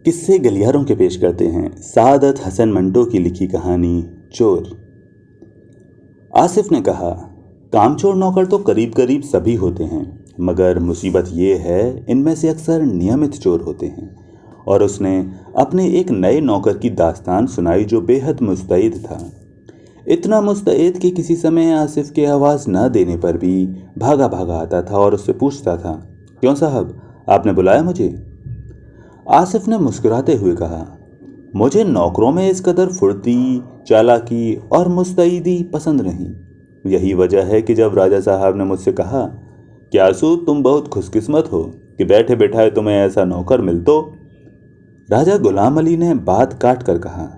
किस्से गलियारों के पेश करते हैं सादत हसन मंटो की लिखी कहानी चोर। आसिफ ने कहा, कामचोर नौकर तो करीब करीब सभी होते हैं, मगर मुसीबत ये है इनमें से अक्सर नियमित चोर होते हैं। और उसने अपने एक नए नौकर की दास्तान सुनाई जो बेहद मुस्तैद था। इतना मुस्तैद कि किसी समय आसिफ के आवाज़ न देने पर भी भागा भागा आता था और उससे पूछता था, क्यों साहब, आपने बुलाया मुझे? आसिफ ने मुस्कुराते हुए कहा, मुझे नौकरों में इस कदर फुर्ती, चालाकी और मुस्तैदी पसंद नहीं। यही वजह है कि जब राजा साहब ने मुझसे कहा कि आसू तुम बहुत खुशकिस्मत हो कि बैठे बैठाए तुम्हें ऐसा नौकर मिल तो। राजा गुलाम अली ने बात काट कर कहा,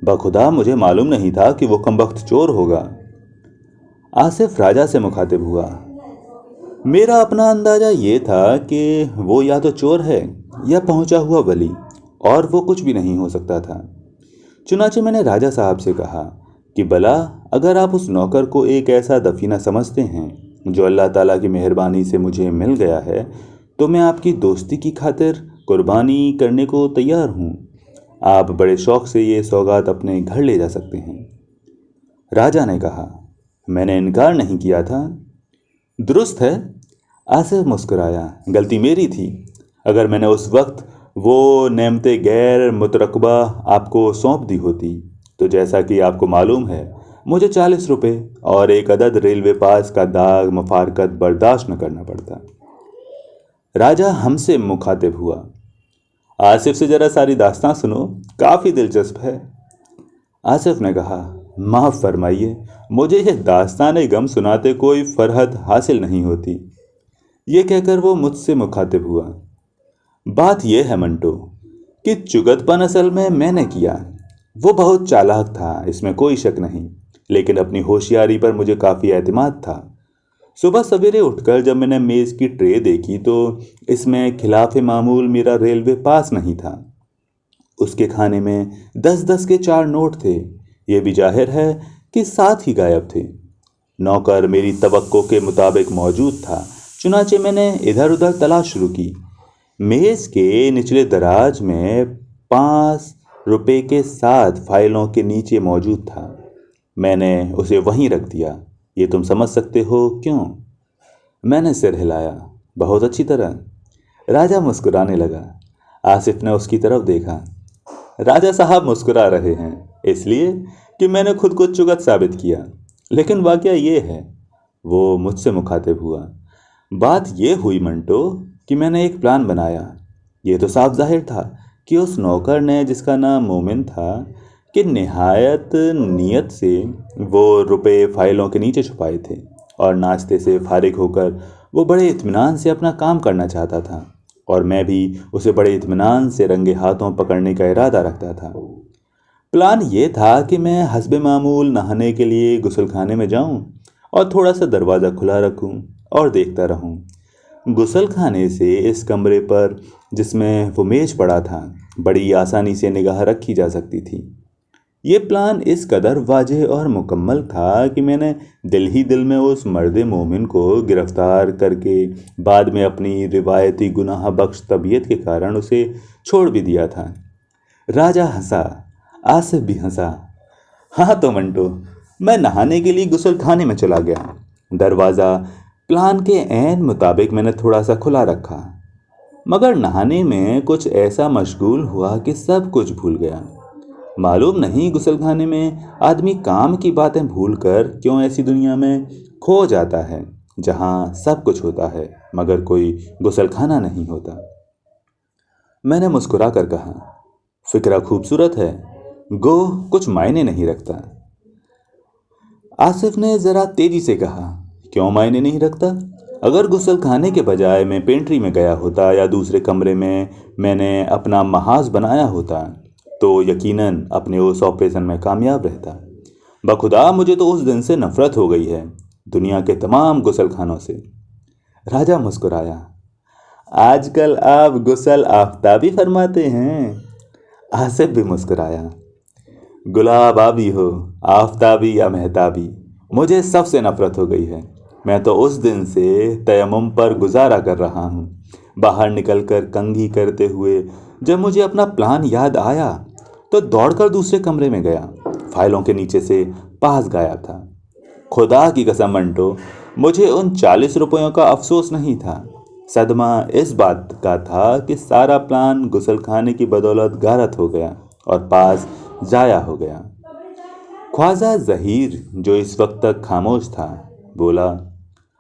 बखुदा मुझे मालूम नहीं था कि वो कमबख्त चोर होगा। आसिफ राजा से मुखातिब हुआ, मेरा अपना अंदाजा ये था कि वो या तो चोर है या पहुंचा हुआ वली, और वो कुछ भी नहीं हो सकता था। चुनाचे मैंने राजा साहब से कहा कि भला अगर आप उस नौकर को एक ऐसा दफीना समझते हैं जो अल्लाह ताला की मेहरबानी से मुझे मिल गया है, तो मैं आपकी दोस्ती की खातिर कुर्बानी करने को तैयार हूँ। आप बड़े शौक़ से ये सौगात अपने घर ले जा सकते हैं। राजा ने कहा, मैंने इनकार नहीं किया था। दुरुस्त है, आसिफ मुस्कुराया, गलती मेरी थी। अगर मैंने उस वक्त वो नेमते गैर मुतरकबा आपको सौंप दी होती तो जैसा कि आपको मालूम है मुझे 40 रुपये और एक अदद रेलवे पास का दाग मफारकत बर्दाश्त न करना पड़ता। राजा हमसे मुखातिब हुआ, आसिफ से ज़रा सारी दास्तां सुनो, काफ़ी दिलचस्प है। आसिफ ने कहा, माफ़ फरमाइए, मुझे यह दास्तान गम सुनाते कोई फरहत हासिल नहीं होती। ये कहकर वो मुझसे मुखातिब हुआ, बात यह है मंटो कि चुगतपन असल में मैंने किया। वो बहुत चालाक था, इसमें कोई शक नहीं, लेकिन अपनी होशियारी पर मुझे काफ़ी एतमाद था। सुबह सवेरे उठकर जब मैंने मेज़ की ट्रे देखी तो इसमें खिलाफ मामूल मेरा रेलवे पास नहीं था। उसके खाने में 10-10 के 4 नोट थे। ये भी जाहिर है कि 7 ही गायब थे। नौकर मेरी तवक्को के मुताबिक मौजूद था, चुनाचे मैंने इधर उधर तलाश शुरू की। मेज़ के निचले दराज में 5 रुपए के 7 फाइलों के नीचे मौजूद था। मैंने उसे वहीं रख दिया। ये तुम समझ सकते हो क्यों? मैंने सिर हिलाया, बहुत अच्छी तरह। राजा मुस्कुराने लगा। आसिफ ने उसकी तरफ देखा। राजा साहब मुस्कुरा रहे हैं इसलिए कि मैंने खुद को चुगत साबित किया, लेकिन वाकया ये है। वो मुझसे मुखातिब हुआ, बात ये हुई मंटो कि मैंने एक प्लान बनाया। ये तो साफ जाहिर था कि उस नौकर ने, जिसका नाम मोमिन था, कि निहायत नियत से वो रुपए फाइलों के नीचे छुपाए थे और नाश्ते से फारिग होकर वो बड़े इत्मीनान से अपना काम करना चाहता था, और मैं भी उसे बड़े इत्मीनान से रंगे हाथों पकड़ने का इरादा रखता था। प्लान ये था कि मैं हस्बे मामूल नहाने के लिए गुसलखाने में जाऊं और थोड़ा सा दरवाज़ा खुला रखूं और देखता रहूं। गुसलखाने से इस कमरे पर, जिसमें वो मेज पड़ा था, बड़ी आसानी से निगाह रखी जा सकती थी। ये प्लान इस कदर वाज़ेह और मुकम्मल था कि मैंने दिल ही दिल में उस मर्द मोमिन को गिरफ्तार करके बाद में अपनी रिवायती गुनाह बख्श तबीयत के कारण उसे छोड़ भी दिया था। राजा हंसा, आसिफ भी हंसा। हाँ तो मंटो, मैं नहाने के लिए गुसलखाने में चला गया। दरवाज़ा प्लान के ऐन मुताबिक मैंने थोड़ा सा खुला रखा, मगर नहाने में कुछ ऐसा मशगूल हुआ कि सब कुछ भूल गया। मालूम नहीं गुसलखाने में आदमी काम की बातें भूलकर क्यों ऐसी दुनिया में खो जाता है जहां सब कुछ होता है मगर कोई गुसलखाना नहीं होता। मैंने मुस्कुरा कर कहा, फिक्रा खूबसूरत है, गो कुछ मायने नहीं रखता। आसिफ ने ज़रा तेजी से कहा, क्यों मायने नहीं रखता? अगर गुसलखाने के बजाय मैं पेंट्री में गया होता या दूसरे कमरे में मैंने अपना महाज बनाया होता तो यकीनन अपने उस ऑपरेशन में कामयाब रहता। बखुदा मुझे तो उस दिन से नफ़रत हो गई है, दुनिया के तमाम गुसलखानों से। राजा मुस्कुराया, आजकल आप गुसल आफ्ताबी फरमाते हैं। आसिफ भी मुस्कुराया, गुलाब आबी हो, आफ्ताबी या महताबी, मुझे सबसे नफ़रत हो गई है। मैं तो उस दिन से तयम्मुम पर गुजारा कर रहा हूँ। बाहर निकलकर कंघी करते हुए जब मुझे अपना प्लान याद आया तो दौड़कर दूसरे कमरे में गया। फाइलों के नीचे से पास गायब था। खुदा की कसम मंटो, मुझे उन 40 रुपयों का अफसोस नहीं था। सदमा इस बात का था कि सारा प्लान गुसलखाने की बदौलत गारत हो गया और पास जाया हो गया। ख्वाजा जहीर, जो इस वक्त तक खामोश था, बोला,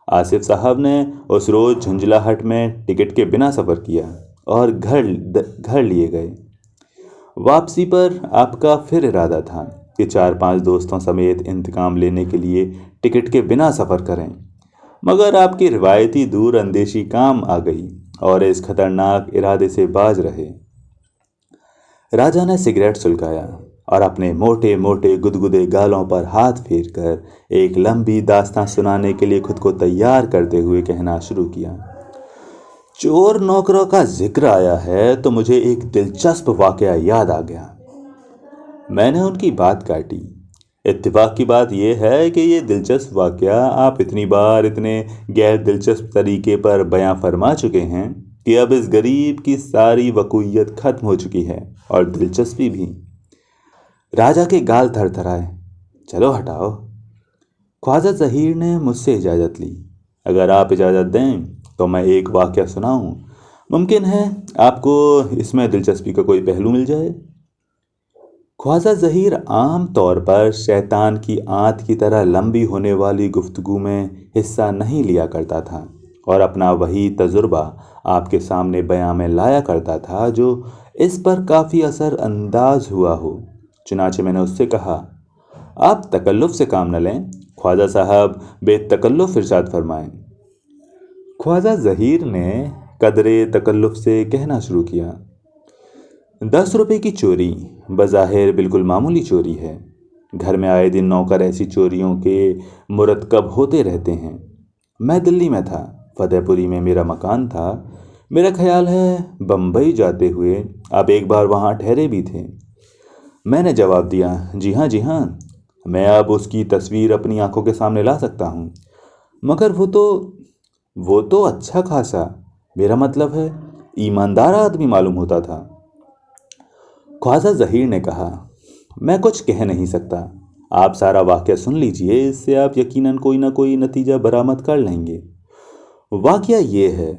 आसिफ साहब ने उस रोज़ झुंझलाहट में टिकट के बिना सफ़र किया और घर लिए गए। वापसी पर आपका फिर इरादा था कि 4-5 दोस्तों समेत इंतकाम लेने के लिए टिकट के बिना सफ़र करें, मगर आपकी रिवायती दूर अंदेशी काम आ गई और इस खतरनाक इरादे से बाज रहे। राजा ने सिगरेट सुलगाया और अपने मोटे मोटे गुदगुदे गालों पर हाथ फेर कर एक लंबी दास्तां सुनाने के लिए खुद को तैयार करते हुए कहना शुरू किया। चोर नौकरों का जिक्र आया है तो मुझे एक दिलचस्प वाकया याद आ गया। मैंने उनकी बात काटी। इत्तेफाक की बात यह है कि ये दिलचस्प वाकया आप इतनी बार इतने गैर दिलचस्प तरीके पर बयां फरमा चुके हैं कि अब इस गरीब की सारी वकूयत खत्म हो चुकी है और दिलचस्पी भी। राजा के गाल थरथराए। चलो हटाओ। ख्वाजा जहीर ने मुझसे इजाज़त ली। अगर आप इजाज़त दें तो मैं एक वाकया सुनाऊं। मुमकिन है आपको इसमें दिलचस्पी का कोई पहलू मिल जाए। ख्वाजा जहीर आम तौर पर शैतान की आंत की तरह लंबी होने वाली गुफ्तगू में हिस्सा नहीं लिया करता था और अपना वही तजुर्बा आपके सामने बयां में लाया करता था जो इस पर काफ़ी असर अंदाज हुआ हो। चुनाचे मैंने उससे कहा, आप तकल्लुफ़ से काम न लें, ख्वाजा साहब बेतकल्लुफ़ इरशाद फरमाएं। ख्वाजा जहीर ने कदरे तकल्लुफ़ से कहना शुरू किया, 10 रुपए की चोरी बज़ाहिर बिल्कुल मामूली चोरी है। घर में आए दिन नौकर ऐसी चोरियों के मुरतकब होते रहते हैं। मैं दिल्ली में था, फतेहपुरी में मेरा मकान था। मेरा ख्याल है बम्बई जाते हुए आप एक बार वहाँ ठहरे भी थे। मैंने जवाब दिया, जी हाँ जी हाँ, मैं अब उसकी तस्वीर अपनी आंखों के सामने ला सकता हूँ। मगर वो तो अच्छा खासा, मेरा मतलब है ईमानदार आदमी मालूम होता था। ख्वाजा जहीर ने कहा, मैं कुछ कह नहीं सकता, आप सारा वाकया सुन लीजिए, इससे आप यकीनन कोई ना कोई नतीजा बरामद कर लेंगे। वाकया ये है,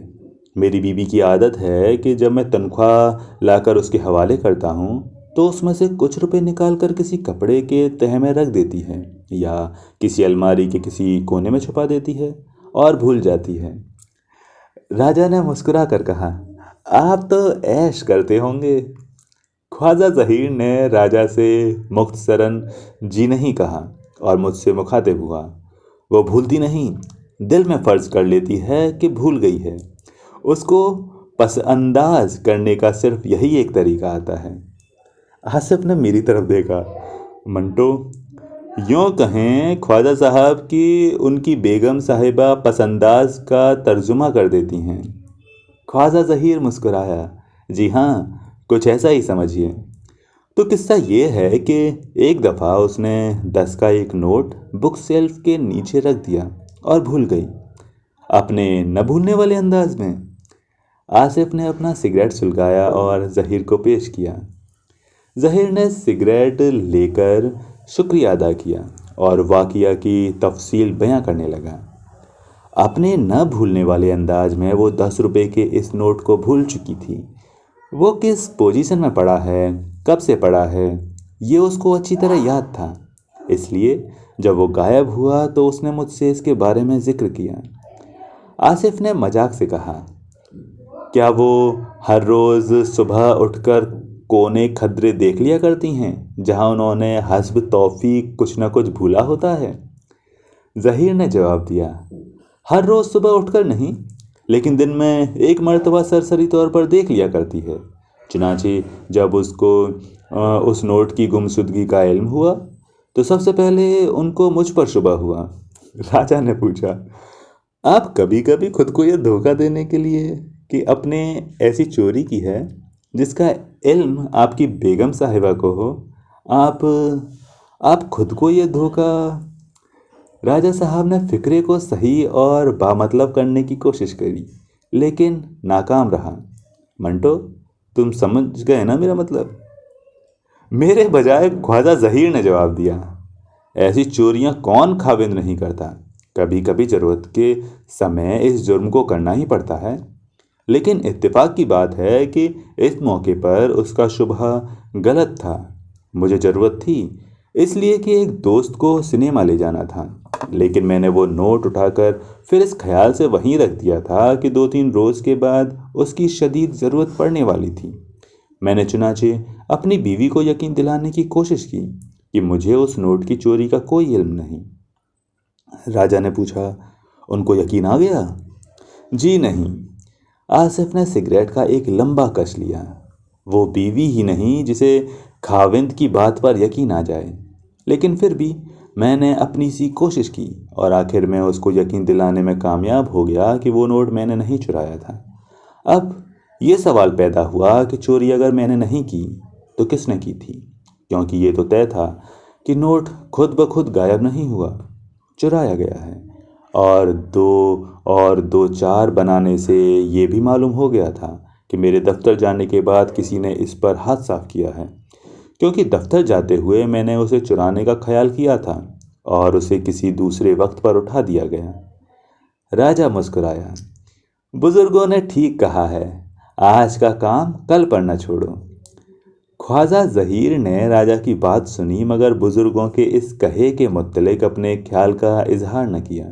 मेरी बीवी की आदत है कि जब मैं तनख्वाह लाकर उसके हवाले करता हूँ तो उसमें से कुछ रुपए निकाल कर किसी कपड़े के तह में रख देती है या किसी अलमारी के किसी कोने में छुपा देती है और भूल जाती है। राजा ने मुस्कुरा कर कहा, आप तो ऐश करते होंगे। ख्वाजा जहीर ने राजा से मुख्तसरन जी नहीं कहा और मुझसे मुखातिब हुआ, वो भूलती नहीं, दिल में फ़र्ज कर लेती है कि भूल गई है। उसको पसअंदाज करने का सिर्फ यही एक तरीका आता है। आसिफ ने मेरी तरफ देखा। मंटो, यूँ कहें ख्वाजा साहब कि उनकी बेगम साहिबा पसंदाज का तर्जुमा कर देती हैं। ख्वाजा जहीर मुस्कुराया, जी हाँ, कुछ ऐसा ही समझिए। तो किस्सा ये है कि एक दफ़ा उसने 10 का एक नोट बुक शेल्फ के नीचे रख दिया और भूल गई, अपने न भूलने वाले अंदाज में। आसिफ ने अपना सिगरेट सुलगाया और जहीर को पेश किया। जहीर ने सिगरेट लेकर शुक्रिया अदा किया और वाक़या की तफसील बयां करने लगा। अपने न भूलने वाले अंदाज में वो 10 रुपए के इस नोट को भूल चुकी थी। वो किस पोजीशन में पड़ा है, कब से पड़ा है, ये उसको अच्छी तरह याद था। इसलिए जब वो गायब हुआ तो उसने मुझसे इसके बारे में ज़िक्र किया। आसिफ ने मजाक से कहा, क्या वो हर रोज़ सुबह उठकर कोने खद्रे देख लिया करती हैं जहां उन्होंने हस्ब तौफीक कुछ न कुछ भूला होता है? जहीर ने जवाब दिया, हर रोज़ सुबह उठकर नहीं, लेकिन दिन में एक मर्तबा सरसरी तौर पर देख लिया करती है। चुनांचे जब उसको उस नोट की गुमशुदगी का इल्म हुआ तो सबसे पहले उनको मुझ पर शुबा हुआ। राजा ने पूछा, आप कभी कभी खुद को यह धोखा देने के लिए कि अपने ऐसी चोरी की है जिसका इल्म आपकी बेगम साहिबा को हो, आप खुद को ये धोखा। राजा साहब ने फिक्रे को सही और बामतलब करने की कोशिश करी, लेकिन नाकाम रहा। मंटो, تم سمجھ گئے نا میرا مطلب؟ میرے بجائے خواجہ ظہیر نے جواب دیا، ایسی چوریاں کون خاوند نہیں کرتا، کبھی کبھی ضرورت کے سمے اس جرم کو کرنا ہی پڑتا ہے۔ لیکن اتفاق کی بات ہے کہ اس موقع پر اس کا شبہ غلط تھا۔ مجھے ضرورت تھی اس لیے کہ ایک دوست کو سنیما لے جانا تھا، لیکن میں نے وہ نوٹ اٹھا کر پھر اس خیال سے وہیں رکھ دیا تھا کہ 2-3 روز کے بعد اس کی شدید ضرورت پڑنے والی تھی۔ میں نے چنانچہ اپنی بیوی کو یقین دلانے کی کوشش کی کہ مجھے اس نوٹ کی چوری کا کوئی علم نہیں۔ راجا نے پوچھا، ان کو یقین آ گیا؟ جی نہیں۔ آصف نے سگریٹ کا ایک لمبا کش لیا۔ وہ بیوی ہی نہیں جسے خاوند کی بات پر یقین آ جائے، لیکن پھر بھی میں نے اپنی سی کوشش کی اور آخر میں اس کو یقین دلانے میں کامیاب ہو گیا کہ وہ نوٹ میں نے نہیں چرایا تھا۔ اب یہ سوال پیدا ہوا کہ چوری اگر میں نے نہیں کی تو کس نے کی تھی، کیونکہ یہ تو طے تھا کہ نوٹ خود بخود غائب نہیں ہوا، چرایا گیا ہے۔ اور دو چار بنانے سے یہ بھی معلوم ہو گیا تھا کہ میرے دفتر جانے کے بعد کسی نے اس پر ہاتھ صاف کیا ہے، کیونکہ دفتر جاتے ہوئے میں نے اسے چرانے کا خیال کیا تھا اور اسے کسی دوسرے وقت پر اٹھا دیا گیا۔ راجا مسکرایا، بزرگوں نے ٹھیک کہا ہے، آج کا کام کل پر نہ چھوڑو۔ خواجہ ظہیر نے راجا کی بات سنی، مگر بزرگوں کے اس کہے کے متعلق اپنے خیال کا اظہار نہ کیا۔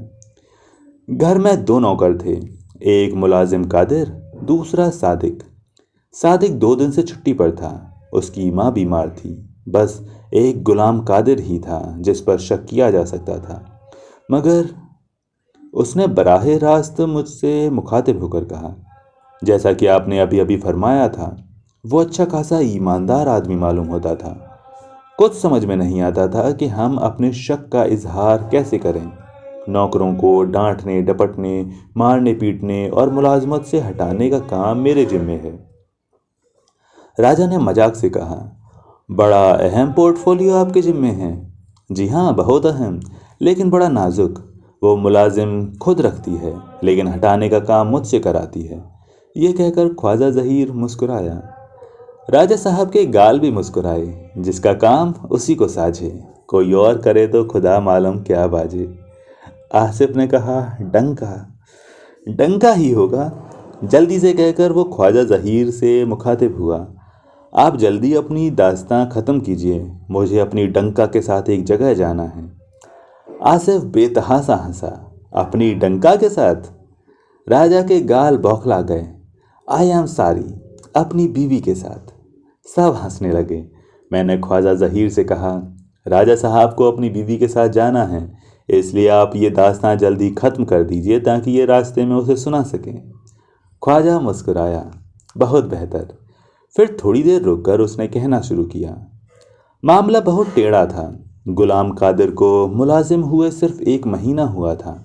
گھر میں 2 نوکر تھے، ایک ملازم قادر، دوسرا صادق۔ صادق 2 دن سے چھٹی پر تھا، اس کی ماں بیمار تھی۔ بس ایک غلام قادر ہی تھا جس پر شک کیا جا سکتا تھا، مگر اس نے براہ راست مجھ سے مخاطب ہو کر کہا، جیسا کہ آپ نے ابھی فرمایا تھا، وہ اچھا خاصا ایماندار آدمی معلوم ہوتا تھا۔ کچھ سمجھ میں نہیں آتا تھا کہ ہم اپنے شک کا اظہار کیسے کریں۔ نوکروں کو ڈانٹنے ڈپٹنے، مارنے پیٹنے اور ملازمت سے ہٹانے کا کام میرے ذمے ہے۔ راجا نے مذاق سے کہا، بڑا اہم پورٹ فولیو آپ کے ذمے ہے۔ جی ہاں، بہت اہم، لیکن بڑا نازک۔ وہ ملازم خود رکھتی ہے، لیکن ہٹانے کا کام مجھ سے کراتی ہے۔ یہ کہہ کر خواجہ ظہیر مسکرایا۔ راجا صاحب کے گال بھی مسکرائے، جس کا کام اسی کو ساجھے، کوئی اور کرے تو خدا معلوم کیا باجے۔ آصف نے کہا، ڈنکا ہی ہوگا۔ جلدی سے کہہ کر وہ خواجہ ظہیر سے مخاطب ہوا، آپ جلدی اپنی داستان ختم کیجیے، مجھے اپنی ڈنکا کے ساتھ ایک جگہ جانا ہے۔ آصف بے تحاشا ہنسا، اپنی ڈنکا کے ساتھ؟ راجا کے گال بوکھلا گئے۔ آئی ایم ساری، اپنی بیوی کے ساتھ۔ سب ہنسنے لگے۔ میں نے خواجہ ظہیر سے کہا، راجا صاحب کو اپنی بیوی کے ساتھ جانا ہے، اس لیے آپ یہ داستان جلدی ختم کر دیجئے تاکہ یہ راستے میں اسے سنا سکیں۔ خواجہ مسکرایا، بہت بہتر۔ پھر تھوڑی دیر رک کر اس نے کہنا شروع کیا، معاملہ بہت ٹیڑھا تھا۔ غلام قادر کو ملازم ہوئے صرف 1 مہینہ ہوا تھا،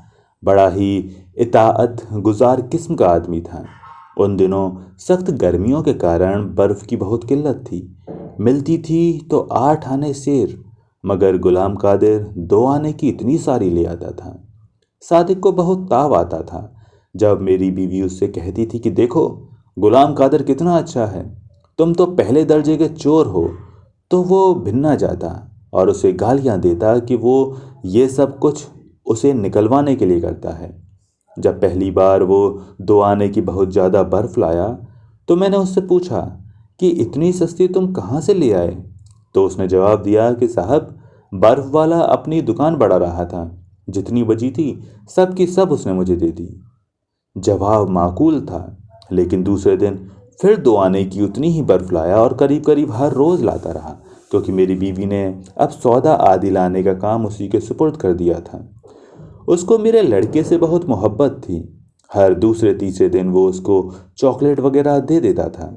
بڑا ہی اطاعت گزار قسم کا آدمی تھا۔ ان دنوں سخت گرمیوں کے کارن برف کی بہت قلت تھی، ملتی تھی تو 8 آنے سیر، مگر غلام قادر 2 آنے کی اتنی ساری لے آتا تھا۔ صادق کو بہت تاو آتا تھا جب میری بیوی اس سے کہتی تھی کہ دیکھو غلام قادر کتنا اچھا ہے، تم تو پہلے درجے کے چور ہو، تو وہ بھنا جاتا اور اسے گالیاں دیتا کہ وہ یہ سب کچھ اسے نکلوانے کے لیے کرتا ہے۔ جب پہلی بار وہ 2 آنے کی بہت زیادہ برف لایا تو میں نے اس سے پوچھا کہ اتنی سستی تم کہاں سے لے آئے؟ تو اس نے جواب دیا کہ صاحب، برف والا اپنی دکان بڑھا رہا تھا، جتنی بچی تھی سب کی سب اس نے مجھے دے دی۔ جواب معقول تھا، لیکن دوسرے دن پھر 2 آنے کی اتنی ہی برف لایا اور قریب ہر روز لاتا رہا، کیونکہ میری بیوی نے اب سودا آدھی لانے کا کام اسی کے سپرد کر دیا تھا۔ اس کو میرے لڑکے سے بہت محبت تھی، ہر دوسرے تیسرے دن وہ اس کو چاکلیٹ وغیرہ دے دیتا تھا۔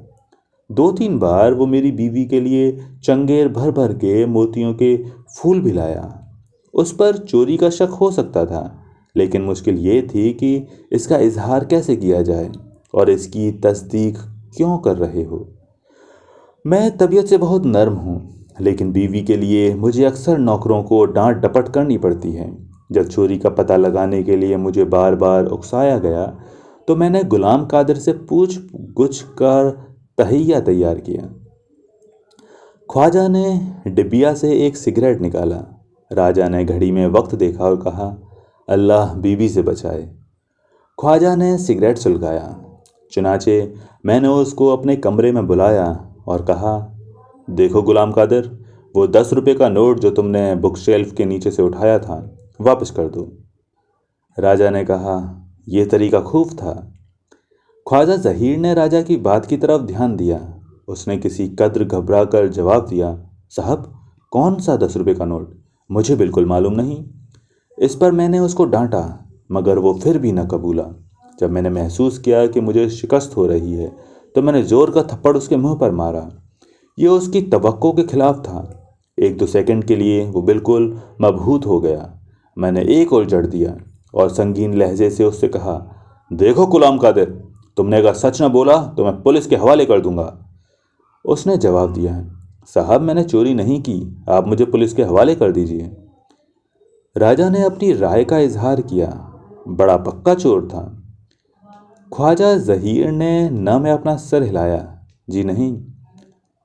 2-3 بار وہ میری بیوی کے لیے چنگیر بھر کے موتیوں کے پھول بھی لایا۔ اس پر چوری کا شک ہو سکتا تھا، لیکن مشکل یہ تھی کہ اس کا اظہار کیسے کیا جائے اور اس کی تصدیق کیوں کر رہے ہو۔ میں طبیعت سے بہت نرم ہوں، لیکن بیوی کے لیے مجھے اکثر نوکروں کو ڈانٹ ڈپٹ کرنی پڑتی ہے۔ جب چوری کا پتہ لگانے کے لیے مجھے بار بار اکسایا گیا تو میں نے غلام قادر سے پوچھ گچھ کر तहैया तैयार किया। ख्वाजा ने डिबिया से एक सिगरेट निकाला। राजा ने घड़ी में वक्त देखा और कहा, अल्लाह बीवी से बचाए। ख्वाजा ने सिगरेट सुलगाया। चुनाचे मैंने उसको अपने कमरे में बुलाया और कहा, देखो गुलाम कादिर, वो 10 रुपये का नोट जो तुमने बुक शेल्फ के नीचे से उठाया था वापस कर दो। राजा ने कहा, यह तरीका खूब था। ख्वाजा ज़हीर ने राजा की बात की तरफ ध्यान दिया। उसने किसी कद्र घबरा कर जवाब दिया, साहब कौन सा 10 रुपये का नोट, मुझे बिल्कुल मालूम नहीं। इस पर मैंने उसको डांटा, मगर वो फिर भी न कबूला। जब मैंने महसूस किया कि मुझे शिकस्त हो रही है तो मैंने ज़ोर का थप्पड़ उसके मुंह पर मारा। ये उसकी तवक्को के खिलाफ था। 1-2 सेकंड के लिए वो बिल्कुल मबहूत हो गया। मैंने एक और जड़ दिया और संगीन लहजे से उससे कहा, देखो गुलाम कादिर, तुमने अगर सच न बोला तो मैं पुलिस के हवाले कर दूंगा। उसने जवाब दिया, साहब मैंने चोरी नहीं की, आप मुझे पुलिस के हवाले कर दीजिए। राजा ने अपनी राय का इजहार किया, बड़ा पक्का चोर था। ख्वाजा ज़हीर ने न में अपना सर हिलाया, जी नहीं,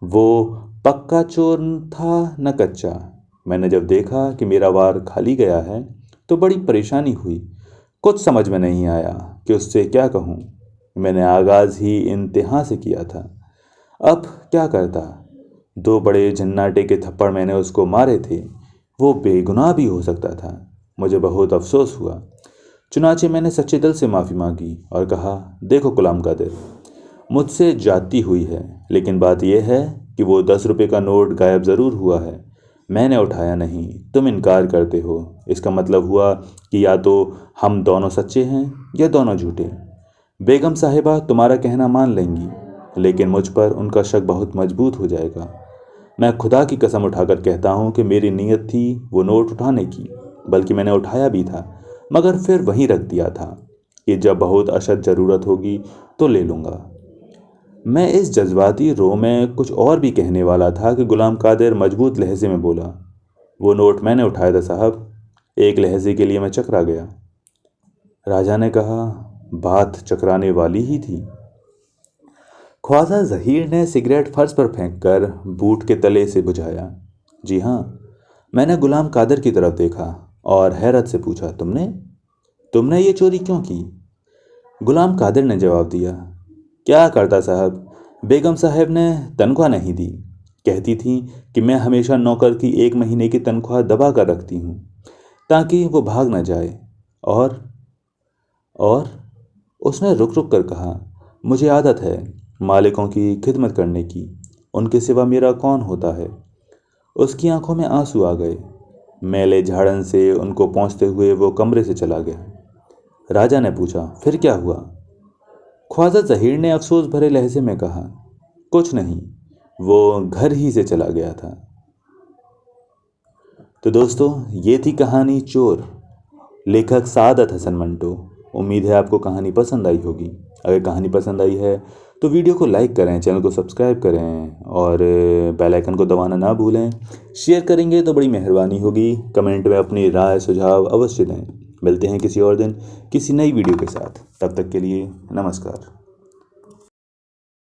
वो पक्का चोर था न कच्चा। मैंने जब देखा कि मेरा वार खाली गया है तो बड़ी परेशानी हुई। कुछ समझ में नहीं आया कि उससे क्या कहूँ। मैंने आगाज़ ही इंतहा से किया था। अब क्या करता? 2 बड़े झन्नाटे के थप्पड़ मैंने उसको मारे थे। वो बेगुनाह भी हो सकता था। मुझे बहुत अफसोस हुआ। चुनाचे मैंने सच्चे दिल से माफ़ी मांगी और कहा, देखो गुलाम कादिर, मुझसे जाती हुई है, लेकिन बात यह है कि वो 10 रुपये का नोट गायब ज़रूर हुआ है। मैंने उठाया नहीं, तुम इनकार करते हो। इसका मतलब हुआ कि या तो हम दोनों सच्चे हैं या दोनों झूठे। बेगम साहिबा तुम्हारा कहना मान लेंगी, लेकिन मुझ पर उनका शक बहुत मजबूत हो जाएगा। मैं खुदा की कसम उठाकर कहता हूँ कि मेरी नीयत थी वो नोट उठाने की, बल्कि मैंने उठाया भी था, मगर फिर वहीं रख दिया था कि जब बहुत अशद ज़रूरत होगी तो ले लूँगा। मैं इस जज्बाती रो में कुछ और भी कहने वाला था कि गुलाम कादिर मजबूत लहजे में बोला, वो नोट मैंने उठाया था साहब। एक लहजे के लिए मैं चकरा गया। राजा ने कहा, बात चकराने वाली ही थी। ख्वाजा ज़हीर ने सिगरेट फर्श पर फेंककर बूट के तले से बुझाया। जी हाँ, मैंने गुलाम कादिर की तरफ देखा और हैरत से पूछा, तुमने ये चोरी क्यों की? गुलाम कादिर ने जवाब दिया, क्या करता साहब, बेगम साहब ने तनख्वाह नहीं दी। कहती थी कि मैं हमेशा नौकर की 1 महीने की तनख्वाह दबा कर रखती हूँ ताकि वो भाग न जाए। और उसने रुक रुक कर कहा, मुझे आदत है मालिकों की खिदमत करने की, उनके सिवा मेरा कौन होता है। उसकी आंखों में आंसू आ गए। मैले झाड़न से उनको पहुँचते हुए वो कमरे से चला गया। राजा ने पूछा, फिर क्या हुआ? ख्वाजा ज़हीर ने अफसोस भरे लहजे में कहा, कुछ नहीं, वो घर ही से चला गया था। तो दोस्तों, ये थी कहानी चोर, लेखक सादत हसन मंटो। उम्मीद है आपको कहानी पसंद आई होगी। अगर कहानी पसंद आई है तो वीडियो को लाइक करें, चैनल को सब्सक्राइब करें और बेल आइकन को दबाना ना भूलें। शेयर करेंगे तो बड़ी मेहरबानी होगी। कमेंट में अपनी राय सुझाव अवश्य दें। मिलते हैं किसी और दिन किसी नई वीडियो के साथ। तब तक के लिए नमस्कार।